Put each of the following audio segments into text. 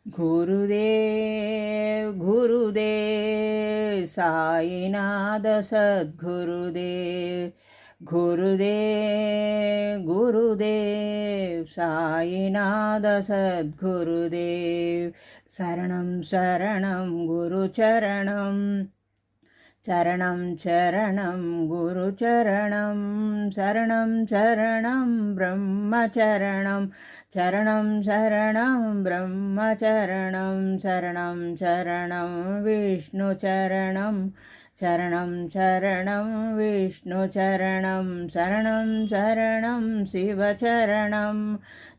गुरुदेव गुरुदेव साईनाथ सद्गुरुदेव गुरुदेव गुरुदेव साईनाथ सद्गुरुदेव शरणं शरणं गुरुचरणं चरणं चरणं गुरुचरणं शरणं शरणं ब्रह्मचरणं चरणं शरणं ब्रह्मचरणं शरणं शरणं विष्णुचरणं चरणं शरणं विष्णुचरणं शरणं शरणं शिवचरणं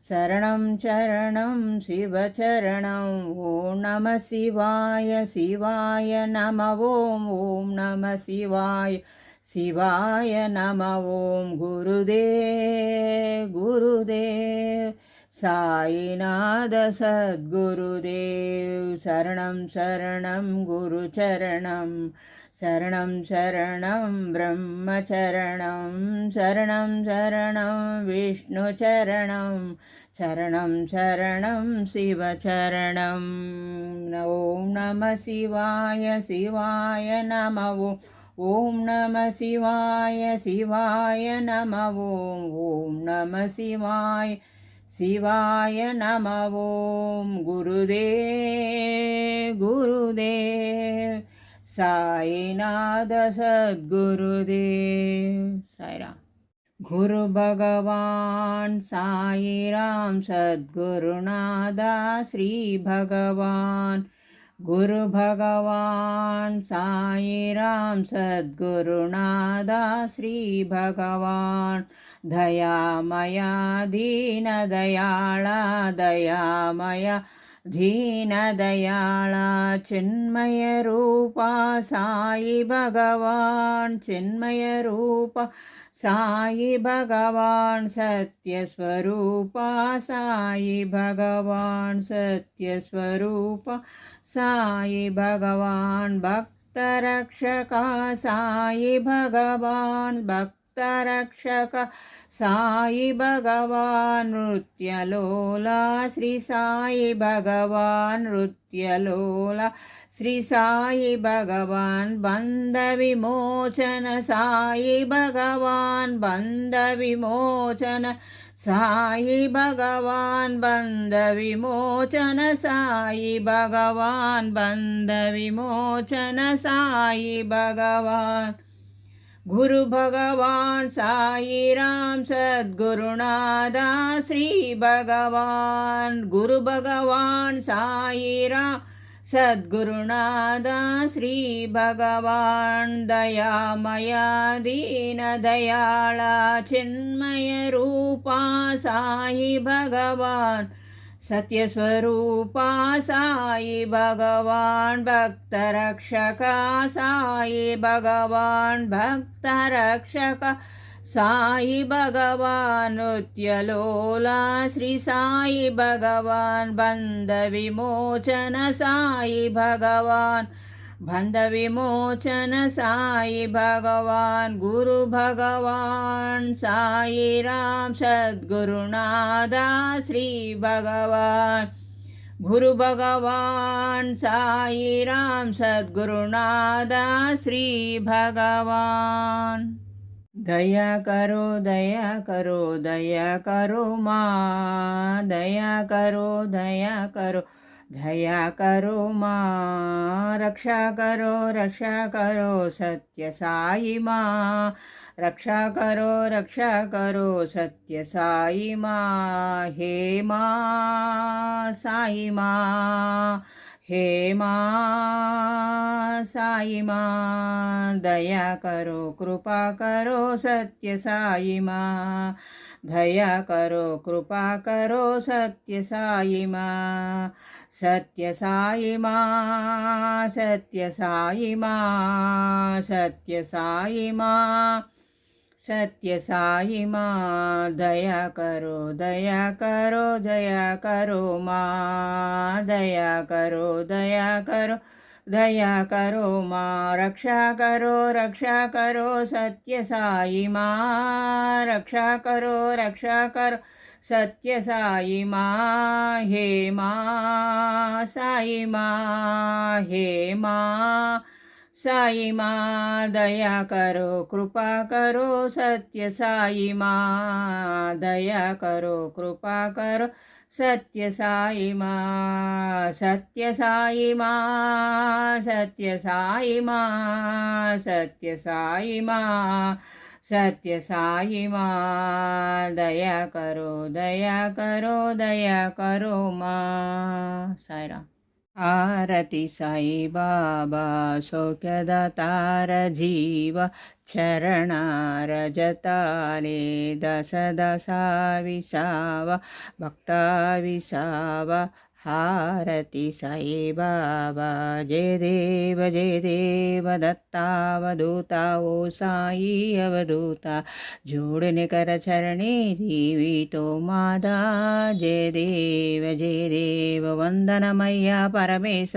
शरणं शरणं शिवचरणं ॐ नमः शिवाय शिवाय नमः ॐ नमः शिवाय शिवाय नमः ॐ गुरुदेव गुरुदेव साईनाथ सद्गुरुदेव शरणं शरणं गुरुचरणं शरणं शरणं ब्रह्मचरणं शरणं शरणं विष्णुचरणं शरणं शरणं शिवचरणं ॐ नमः शिवाय शिवाय नमः ॐ नमः शिवाय शिवाय नमः ॐ नमः शिवाय शिवाय नमः ॐ गुरुदेव गुरुदेव साईनाथ सद्गुरुदेव साईराम गुरु भगवान साईराम सद्गुरुनादा श्री भगवान गुरु भगवान साईराम सद्गुरुनादा श्री भगवान दयामया दीन दयाला दयामया दीन दयाला चिन्मय रूपा साई भगवान चिन्मय रूपा साई भगवान सत्य स्वरूपा साई भगवान सत्य स्वरूपा साई भगवान भक्त रक्षका साई भगवान भक्त रक्षका साई भगवान नृत्यलोला श्री साई भगवान नृत्यलोला श्री साई भगवान बंध विमोचन साई भगवान बंध विमोचन साई भगवान बंध विमोचन साई भगवान बंध विमोचन साई भगवान गुरु भगवान साईराम सद्गुरुनादा श्री भगवान गुरु भगवान साईराम सद्गुरुनादा श्री भगवान दयामया दीन दयाला चिन्मय रूपा साई भगवान सत्य स्वरूपा साई भगवान भक्त रक्षका साई भगवान भक्त रक्षका साई भगवान नृत्यलोला श्री साई भगवान बंध विमोचन साई भगवान बंध विमोचन साई भगवान गुरु भगवान साईराम सद्गुरुनादा श्री भगवान गुरु भगवान साईराम सद्गुरुनादा श्री भगवान दया करो दया करो दया करो माँ दया करो दया करो दया करो माँ रक्षा करो सत्य साई माँ रक्षा करो सत्य साई माँ हे माँ साई माँ हे माँ साई माँ दया करो कृपा करो सत्य साई माँ दया करो कृपा करो सत्य साई माँ सत्य साई माँ सत्य साई माँ सत्य साई माँ सत्य साई माँ दया करो माँ दया करो माँ रक्षा करो सत्य साई माँ रक्षा करो సత్య సాయి మా హే మా సాయి మా హే మా साई माँ दया करो कृपा करो सत्य साई माँ दया करो कृपा करो सत्य साई माँ सत्य साई माँ सत्य साई माँ सत्य साई माँ सत्य साई माँ दया करो दया करो दया करो माँ साईराम। आरती साई बाबा सौख्यदातार जीव चरणार जताले दस दसा विसावा भक्ता विसावा हारती साई बाबा जय देव दत्तावधूता ओ साई अवधूता जोड़ने कर चरणे दीवी तो मादा जय देव वंदनमయ్యా పరమేశ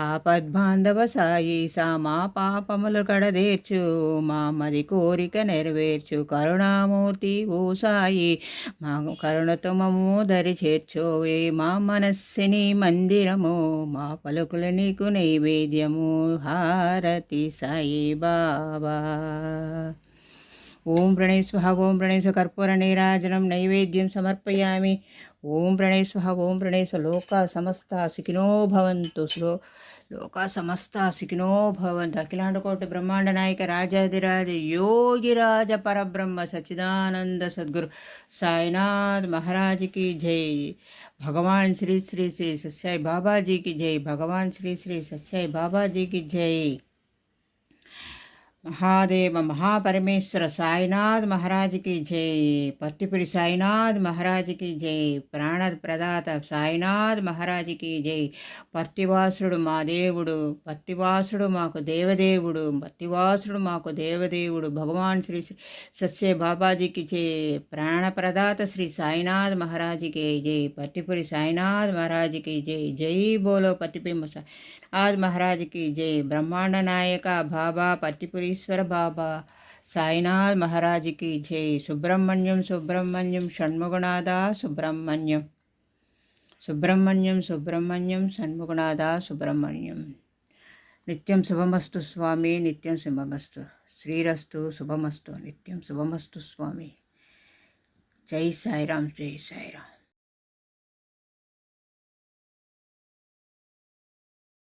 ఆపద్బాంధవ సాయి సా మా పాపములు కడదేర్చు మా మది కోరిక నెరవేర్చు కరుణామూర్తి ఓ సాయి మా కరుణతో మమ్ము దరి చేర్చోవే మా మనస్సిని మందిరము మా పలుకులు నీకు నైవేద్యము హారతి సాయి బాబా। ఓం ప్రణయ స్వహ ఓం ప్రణయ స్వ కర్పూర నీరాజనం నైవేద్యం సమర్పయామి। ఓం ప్రణయ స్వహ ఓం ప్రణయ స్వ లోకా సమస్త సుఖినో భవంతు లోకా సమస్త సుఖినో భవంతు। అఖిలాండకోటి బ్రహ్మాండ నాయక రాజాధిరాజ యోగిరాజ పరబ్రహ్మ సచ్చిదానంద సద్గురు సాయినాథ్ మహారాజ్ की जय। भगवान श्री श्री श्री सत्साई बाबा जी की जय। भगवान श्री श्री सत्साई बाबा जी की जय। महादेव महापरमेश्वर साईनाथ महाराज की जय। पत्तिपुरी साईनाथ महाराज की जय। प्राण प्रदाता साईनाथ महाराज की जय। పత్తివాసుడు మా దేవుడు పత్తివాసుడు మాకు దేవదేవుడు పత్తివాసుడు మాకు దేవదేవుడు భగవాన్ శ్రీ సత్య బాబాజీకి జై। ప్రాణప్రదాత శ్రీ సాయినాథ్ మహారాజ్కి జై। పత్తిపురి సాయినాథ్ మహారాజ్కి జై। జై బోలో పత్తిపింబ आज महाराज की जय। ब्रह्मांड नायक बाबा पट्टिपुरीश्वर बाबा साईनाथ महाराज की जय। सुब्रह्मण्यम सुब्रह्मण्यम षण्मुगनादा सुब्रह्मण्यम सुब्रह्मण्यम सुब्रह्मण्यम षण्मुगनादा सुब्रह्मण्यम। नित्यं शुभमस्तु स्वामी नित्यं शुभमस्तु श्रीरस्तु शुभमस्तु नित्यं शुभमस्तु स्वामी। जय साईराम जय साईराम।